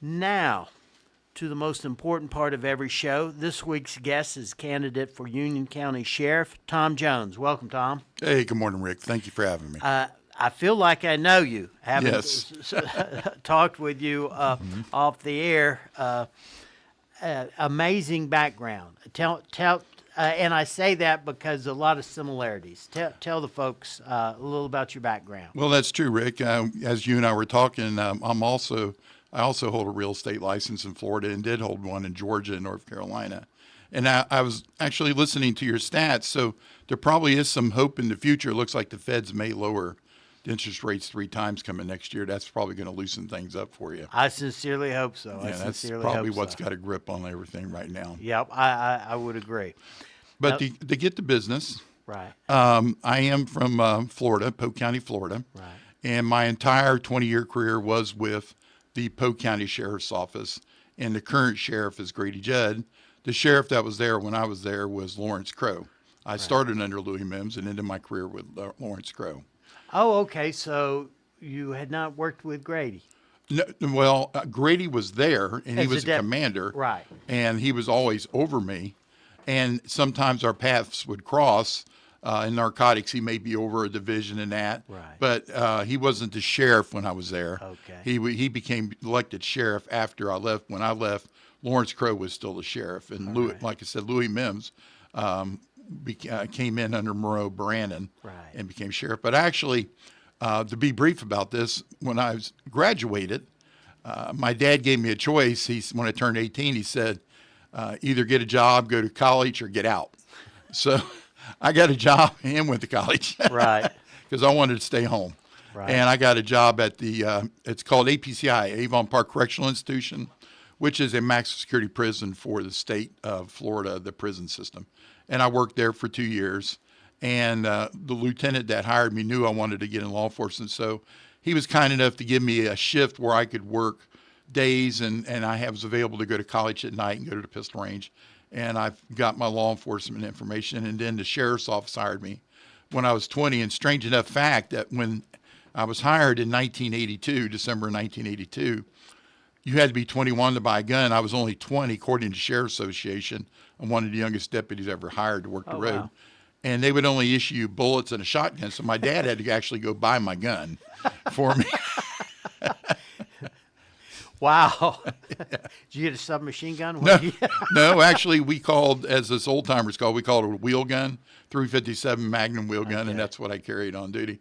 Now, to the most important part of every show. This week's guest is candidate for Union County Sheriff, Tom Jones. Welcome, Tom. Hey, good morning, Rick. Thank you for having me. I feel like I know you. Haven't Yes. talked with you off the air. Amazing background. Tell, and I say that because a lot of similarities. Tell the folks a little about your background. Well, that's true, Rick. As you and I were talking, I also hold a real estate license in Florida and did hold one in Georgia and North Carolina. And I was actually listening to your stats, so there probably is some hope in the future. It looks like the Feds may lower the interest rates 3 times coming next year. That's probably going to loosen things up for you. I sincerely hope so. Yeah, that's probably what's got a grip on everything right now. Yep, I would agree. But to get to business, Right. I am from Florida, Polk County, Florida. Right. And my entire 20-year career was with the Polk County Sheriff's Office. And the current sheriff is Grady Judd. The sheriff that was there when I was there was Lawrence Crowe. I started under Louis Mims and ended my career with Lawrence Crowe. Oh, okay. So you had not worked with Grady. No, well, Grady was there, and he was a commander. Right. And he was always over me. And sometimes our paths would cross. In narcotics, he may be over a division in that. Right. But he wasn't the sheriff when I was there. Okay. He became elected sheriff after I left. When I left, Lawrence Crowe was still the sheriff. And like I said, Louis Mims came in under Moreau Brannon and became sheriff. But actually, to be brief about this, when I was graduated, my dad gave me a choice. When I turned 18, he said, either get a job, go to college, or get out. So I got a job and went to college. Right. Because I wanted to stay home. Right. And I got a job at it's called APCI, Avon Park Correctional Institution, which is a maximum security prison for the state of Florida, the prison system. And I worked there for 2 years. And the lieutenant that hired me knew I wanted to get in law enforcement. So he was kind enough to give me a shift where I could work days and I was available to go to college at night and go to the pistol range. And I got my law enforcement information. And then the sheriff's office hired me when I was 20. And strange enough fact that when I was hired in 1982, December 1982, you had to be 21 to buy a gun. I was only 20, according to Sheriff's Association. I'm one of the youngest deputies ever hired to work the road. Wow. And they would only issue you bullets and a shotgun. So my dad had to actually go buy my gun for me. Wow. Did you get a submachine gun? No, actually, we called, as this old timers call, we called it a wheel gun, 357 Magnum wheel gun, and that's what I carried on duty.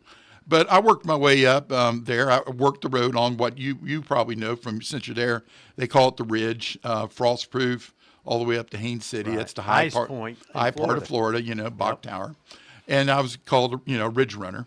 But I worked my way up there. I worked the road on what you probably know from since you're there. They call it the Ridge, frost-proof, all the way up to Haines City. That's the high part of Florida, Bach Tower. And I was called, Ridge Runner.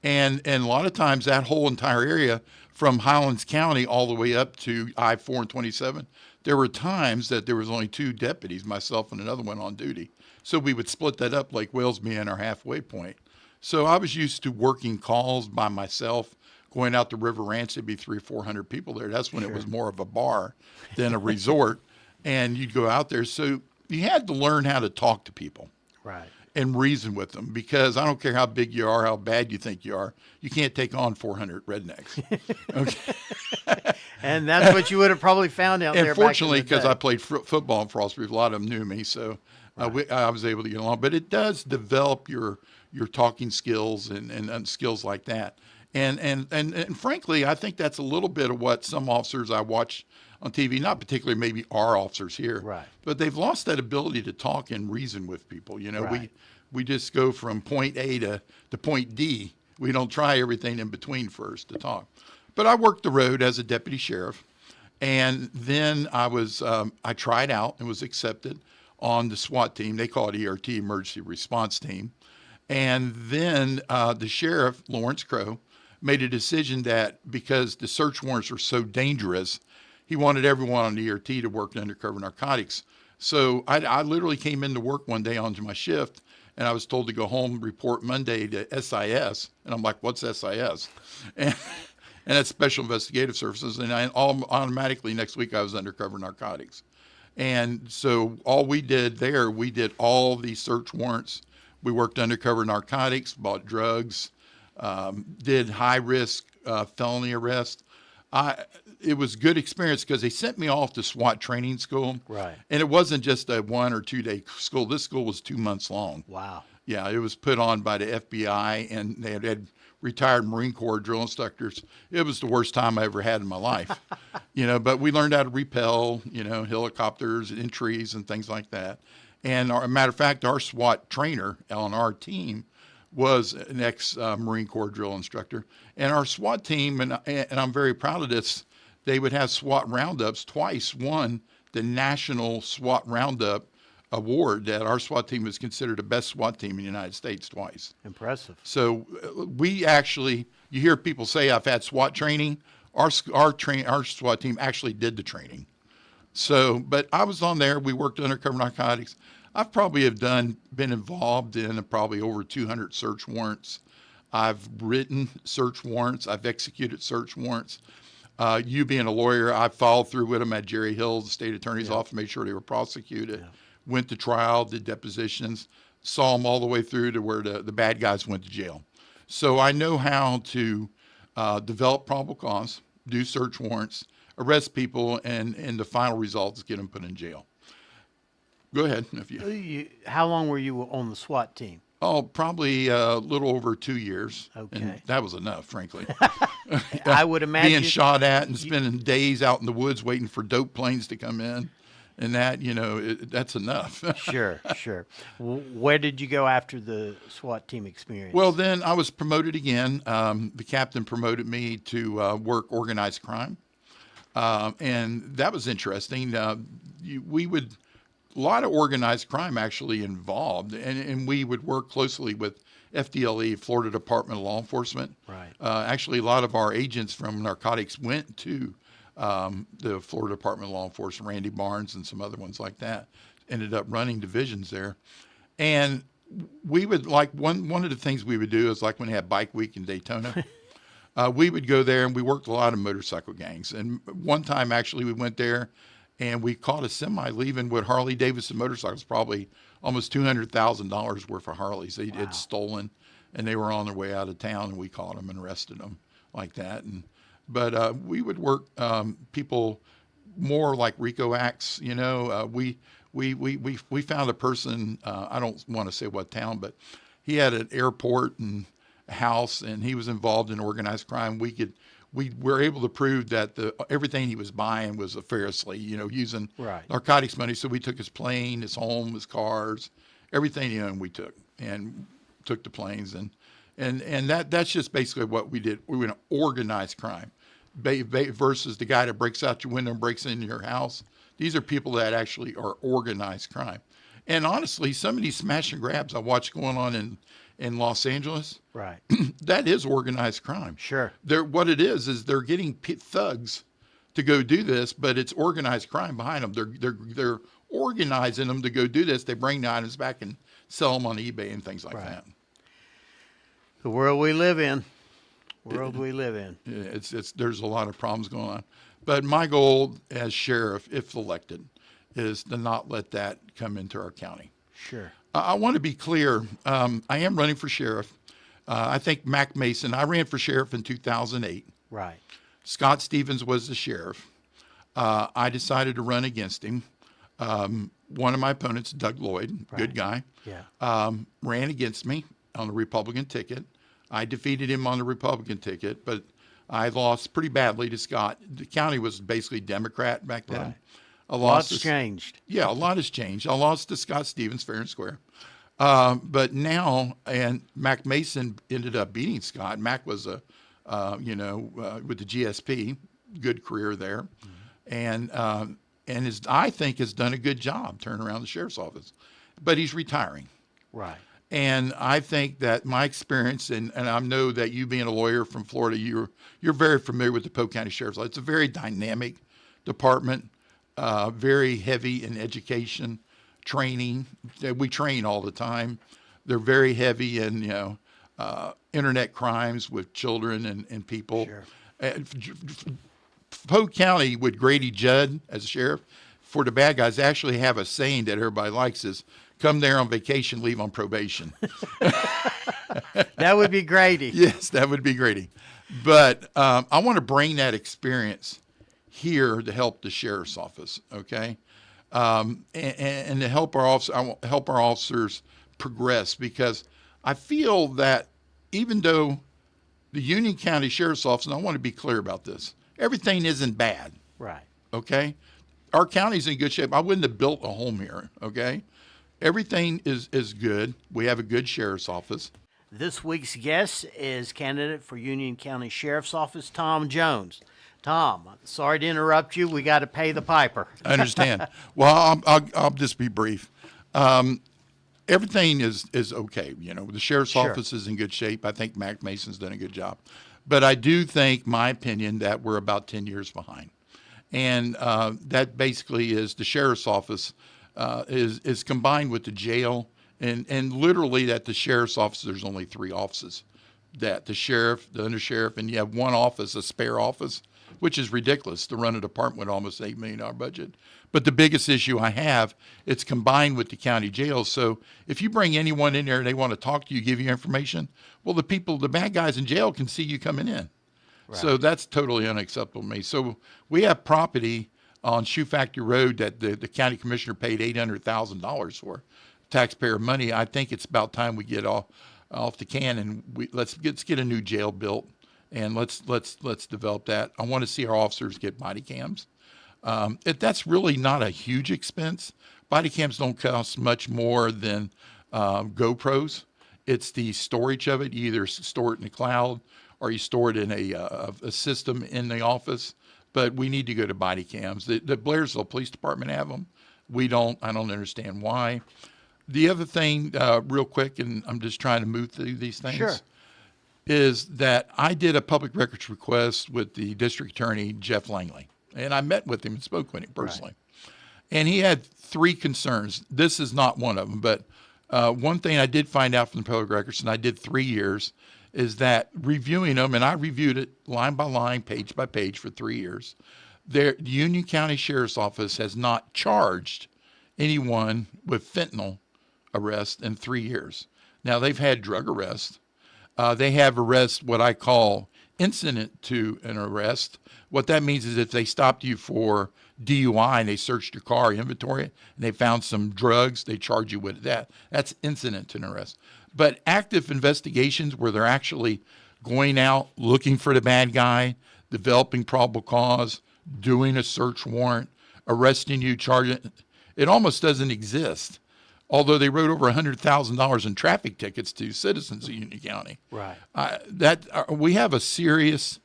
And a lot of times that whole entire area from Highlands County all the way up to I-4 and 27, there were times that there was only 2 deputies, myself and another one on duty. So we would split that up like whales being our halfway point. So I was used to working calls by myself, going out to River Ranch. There'd be 300 or 400 people there. That's when it was more of a bar than a resort. And you'd go out there. So you had to learn how to talk to people. Right. And reason with them, because I don't care how big you are, how bad you think you are, you can't take on 400 rednecks. Okay. And that's what you would have probably found out there. And fortunately, because I played football in Frostproof, a lot of them knew me, so I was able to get along. But it does develop your talking skills and skills like that. And frankly, I think that's a little bit of what some officers I watch on TV, not particularly maybe our officers here, but they've lost that ability to talk and reason with people. We just go from point A to point D. We don't try everything in between first to talk. But I worked the road as a deputy sheriff, and then I tried out and was accepted on the SWAT team. They call it ERT, Emergency Response Team. And then the sheriff, Lawrence Crowe, made a decision that because the search warrants were so dangerous, he wanted everyone on the ERT to work in undercover narcotics. So I literally came into work one day onto my shift, and I was told to go home, report Monday to SIS. And I'm like, what's SIS? And that's Special Investigative Services. And automatically next week I was undercover narcotics. And so all we did there, we did all these search warrants. We worked undercover narcotics, bought drugs, did high-risk felony arrest. it was good experience because they sent me off to SWAT training school. Right. And it wasn't just a 1 or 2 day school. This school was 2 months long. Wow. Yeah, it was put on by the FBI, and they had retired Marine Corps drill instructors. It was the worst time I ever had in my life, but we learned how to repel, helicopters and trees and things like that. And a matter of fact, our SWAT trainer on our team was an ex-Marine Corps drill instructor. And our SWAT team, and I'm very proud of this, they would have SWAT roundups twice, won the National SWAT Roundup award that our SWAT team was considered the best SWAT team in the United States twice. Impressive. So we actually, you hear people say I've had SWAT training. Our SWAT team actually did the training. So, but I was on there. We worked undercover narcotics. I've probably been involved in probably over 200 search warrants. I've written search warrants. I've executed search warrants. You being a lawyer, I followed through with them at Jerry Hill, the state attorney's office, made sure they were prosecuted, went to trial, did depositions, saw them all the way through to where the bad guys went to jail. So I know how to develop probable cause, do search warrants, arrest people, and the final result is get them put in jail. Go ahead. How long were you on the SWAT team? Oh, probably a little over 2 years. Okay. And that was enough, frankly. I would imagine. Being shot at and spending days out in the woods waiting for dope planes to come in. And that, that's enough. Sure. Where did you go after the SWAT team experience? Well, then I was promoted again. The captain promoted me to work organized crime. And that was interesting. A lot of organized crime actually involved, and we would work closely with FDLE, Florida Department of Law Enforcement. Right. Actually, a lot of our agents from narcotics went to the Florida Department of Law Enforcement, Randy Barnes and some other ones like that, ended up running divisions there. And we would one of the things we would do is like when they had Bike Week in Daytona, we would go there and we worked a lot of motorcycle gangs. And one time actually we went there and we caught a semi leaving with Harley Davidson motorcycles, probably almost $200,000 worth of Harleys they had stolen, and they were on their way out of town, and we caught them and arrested them like that. But we would work people more like RICO acts. We found a person. I don't want to say what town, but he had an airport and a house, and he was involved in organized crime. We were able to prove that everything he was buying was nefariously, using narcotics money. So we took his plane, his home, his cars, everything he owned. We took the planes, and that's just basically what we did. We went organized crime, versus the guy that breaks out your window and breaks into your house. These are people that actually are organized crime. And honestly, some of these smash and grabs I watched going on in Los Angeles, right, that is organized crime. Sure. What it is they're getting thugs to go do this, but it's organized crime behind them. They're organizing them to go do this. They bring the items back and sell them on eBay and things like that. The world we live in. There's a lot of problems going on. But my goal as sheriff, if elected, is to not let that come into our county. Sure. I want to be clear. I am running for sheriff. I think Mac Mason, I ran for sheriff in 2008. Right. Scott Stevens was the sheriff. I decided to run against him. One of my opponents, Doug Lloyd, good guy, ran against me on the Republican ticket. I defeated him on the Republican ticket, but I lost pretty badly to Scott. The county was basically Democrat back then. Right. A lot has changed. Yeah, a lot has changed. I lost to Scott Stevens fair and square. But now, and Mac Mason ended up beating Scott. Mac was with the GSP, good career there. Mm-hmm. And I think has done a good job turning around the sheriff's office. But he's retiring. Right. And I think that my experience, and I know that you being a lawyer from Florida, you're very familiar with the Polk County Sheriff's Office. It's a very dynamic department, very heavy in education, training. We train all the time. They're very heavy in internet crimes with children and people. Sure. Polk County with Grady Judd as a sheriff, for the bad guys, actually have a saying that everybody likes is, come there on vacation, leave on probation. That would be Grady. Yes, that would be Grady. But I want to bring that experience here to help the sheriff's office. Okay, and to help help our officers progress, because I feel that even though the Union County Sheriff's Office, and I want to be clear about this, everything isn't bad. Right. Okay, our county's in good shape. I wouldn't have built a home here. Okay, everything is good. We have a good sheriff's office. This week's guest is candidate for Union County Sheriff's Office, Tom Jones. Tom, sorry to interrupt you. We got to pay the piper. I understand. Well, I'll just be brief. Everything is okay. You know, the sheriff's Sure. office is in good shape. I think Mac Mason's done a good job, but I do think, my opinion, that we're about 10 years behind, and that basically is the sheriff's office is combined with the jail, and literally at the sheriff's office there's only 3 offices, that the sheriff, the undersheriff, and you have one office, a spare office, which is ridiculous to run a department with almost $8 million budget. But the biggest issue I have, it's combined with the county jail. So if you bring anyone in there and they want to talk to you, give you information, well, the bad guys in jail can see you coming in. Right. So that's totally unacceptable to me. So we have property on Shoe Factory Road that the county commissioner paid $800,000 for, taxpayer money. I think it's about time we get off the can, and let's get a new jail built, and let's develop that. I want to see our officers get body cams. That's really not a huge expense. Body cams don't cost much more than GoPros. It's the storage of it. You either store it in the cloud or you store it in a system in the office. But we need to go to body cams. The Blairsville Police Department have them. We don't. I don't understand why. The other thing, real quick, and I'm just trying to move through these things. Sure. Is that I did a public records request with the district attorney, Jeff Langley, and I met with him and spoke with him personally. Right. And he had 3 concerns. This is not one of them, but one thing I did find out from the public records, and I did 3 years, is that reviewing them, and I reviewed it line by line, page by page for 3 years, the Union County Sheriff's Office has not charged anyone with fentanyl arrest in 3 years. Now, they've had drug arrests. They have arrests, what I call incident to an arrest. What that means is if they stopped you for DUI and they searched your car, inventory it, and they found some drugs, they charge you with that. That's incident to an arrest. But active investigations where they're actually going out, looking for the bad guy, developing probable cause, doing a search warrant, arresting you, charging, it almost doesn't exist. Although they wrote over $100,000 in traffic tickets to citizens of Union County. Right. We have a serious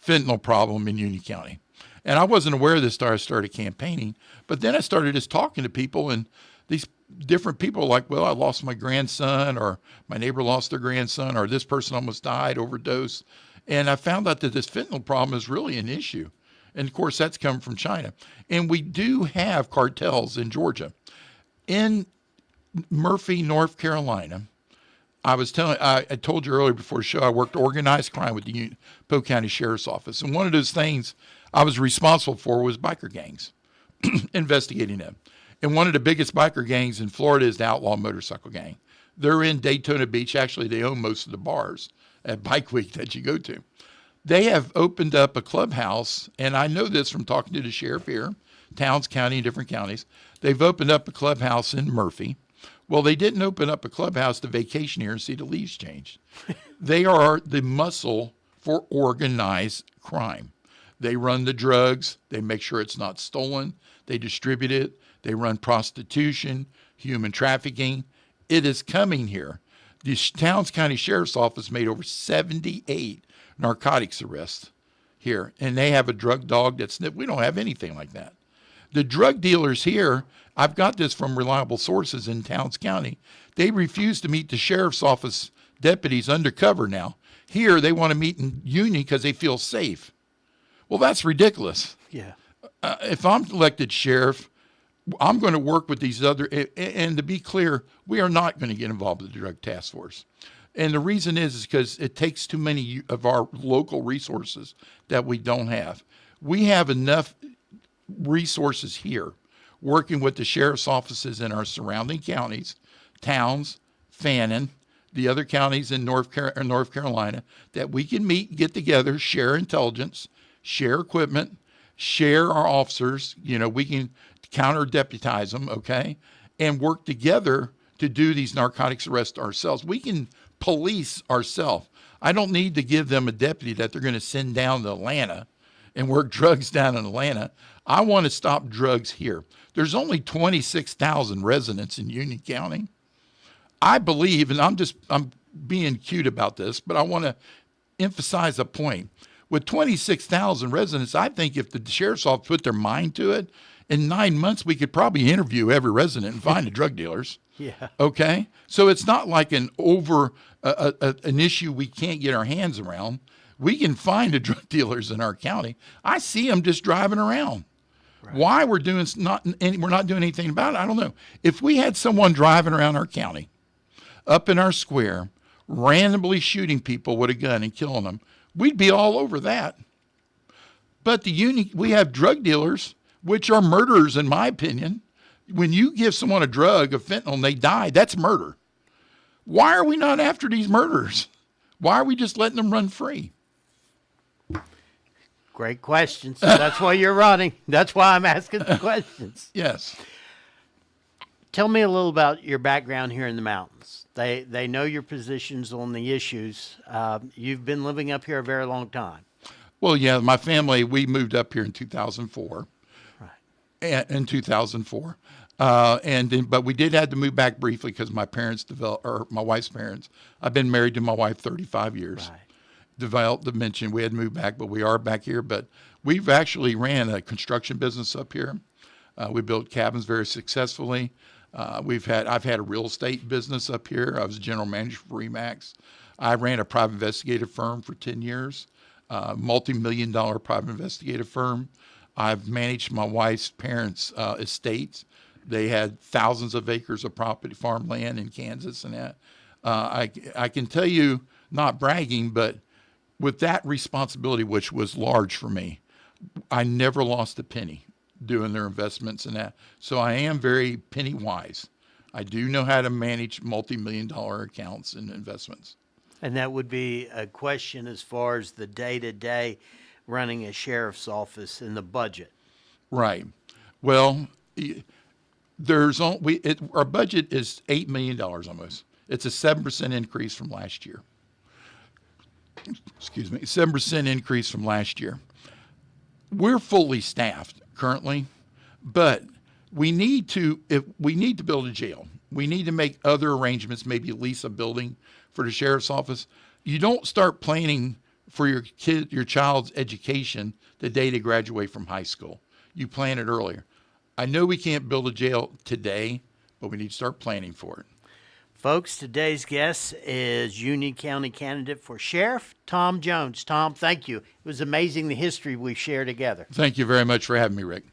fentanyl problem in Union County. And I wasn't aware of this until I started campaigning. But then I started just talking to people, and these different people like, well, I lost my grandson, or my neighbor lost their grandson, or this person almost died, overdose. And I found out that this fentanyl problem is really an issue. And, of course, that's come from China. And we do have cartels in Georgia. In Murphy, North Carolina, I told you earlier before the show, I worked organized crime with the Polk County Sheriff's Office. And one of those things I was responsible for was biker gangs, investigating them. And one of the biggest biker gangs in Florida is the Outlaw Motorcycle Gang. They're in Daytona Beach. Actually, they own most of the bars at Bike Week that you go to. They have opened up a clubhouse, and I know this from talking to the sheriff here, Towns County and different counties. They've opened up a clubhouse in Murphy. Well, they didn't open up a clubhouse to vacation here and see the leaves changed. They are the muscle for organized crime. They run the drugs. They make sure it's not stolen. They distribute it. They run prostitution, human trafficking. It is coming here. The Towns County Sheriff's Office made over 78 narcotics arrests here, and they have a drug dog that's, we don't have anything like that. The drug dealers here, I've got this from reliable sources in Towns County, they refuse to meet the sheriff's office deputies undercover now. Here, they want to meet in Union because they feel safe. Well, that's ridiculous. Yeah. If I'm elected sheriff, I'm going to work with these other, and to be clear, we are not going to get involved with the drug task force. And the reason is because it takes too many of our local resources that we don't have. We have enough resources here working with the sheriff's offices in our surrounding counties, Towns, Fannin, the other counties in North Carolina, that we can meet, get together, share intelligence, share equipment, share our officers. We can counter deputize them, okay, and work together to do these narcotics arrests ourselves. We can police ourselves. I don't need to give them a deputy that they're going to send down to Atlanta and work drugs down in Atlanta. I want to stop drugs here. There's only 26,000 residents in Union County. I believe, and I'm being cute about this, but I want to emphasize a point. With 26,000 residents, I think if the sheriff's office put their mind to it, in 9 months we could probably interview every resident and find the drug dealers. Yeah. Okay. So it's not like an issue we can't get our hands around. We can find the drug dealers in our county. I see them just driving around. Right. Why we're not doing anything about it, I don't know. If we had someone driving around our county, up in our square, randomly shooting people with a gun and killing them, we'd be all over that. But we have drug dealers, which are murderers, in my opinion. When you give someone a drug of fentanyl and they die, that's murder. Why are we not after these murderers? Why are we just letting them run free? Great questions. That's why you're running. That's why I'm asking the questions. Yes. Tell me a little about your background here in the mountains. They know your positions on the issues. You've been living up here a very long time. Well, yeah, my family, we moved up here in 2004. Right. In 2004. But we did have to move back briefly because my wife's parents, I've been married to my wife 35 years. Right. Developed dementia. We had to move back, but we are back here. But we've actually ran a construction business up here. We built cabins very successfully. I've had a real estate business up here. I was general manager for Remax. I ran a private investigative firm for 10 years, multi-million-dollar private investigative firm. I've managed my wife's parents' estates. They had thousands of acres of property, farmland in Kansas and that. I can tell you, not bragging, but with that responsibility, which was large for me, I never lost a penny doing their investments and that. So I am very penny wise. I do know how to manage multi-million-dollar accounts and investments. And that would be a question as far as the day-to-day running a sheriff's office and the budget. Right. Well, our budget is $8 million almost. It's a 7% increase from last year. Excuse me, 7% increase from last year. We're fully staffed currently, but we need to build a jail. We need to make other arrangements, maybe lease a building for the sheriff's office. You don't start planning for your child's education the day they graduate from high school. You plan it earlier. I know we can't build a jail today, but we need to start planning for it. Folks, today's guest is Union County candidate for sheriff, Tom Jones. Tom, thank you. It was amazing the history we shared together. Thank you very much for having me, Rick.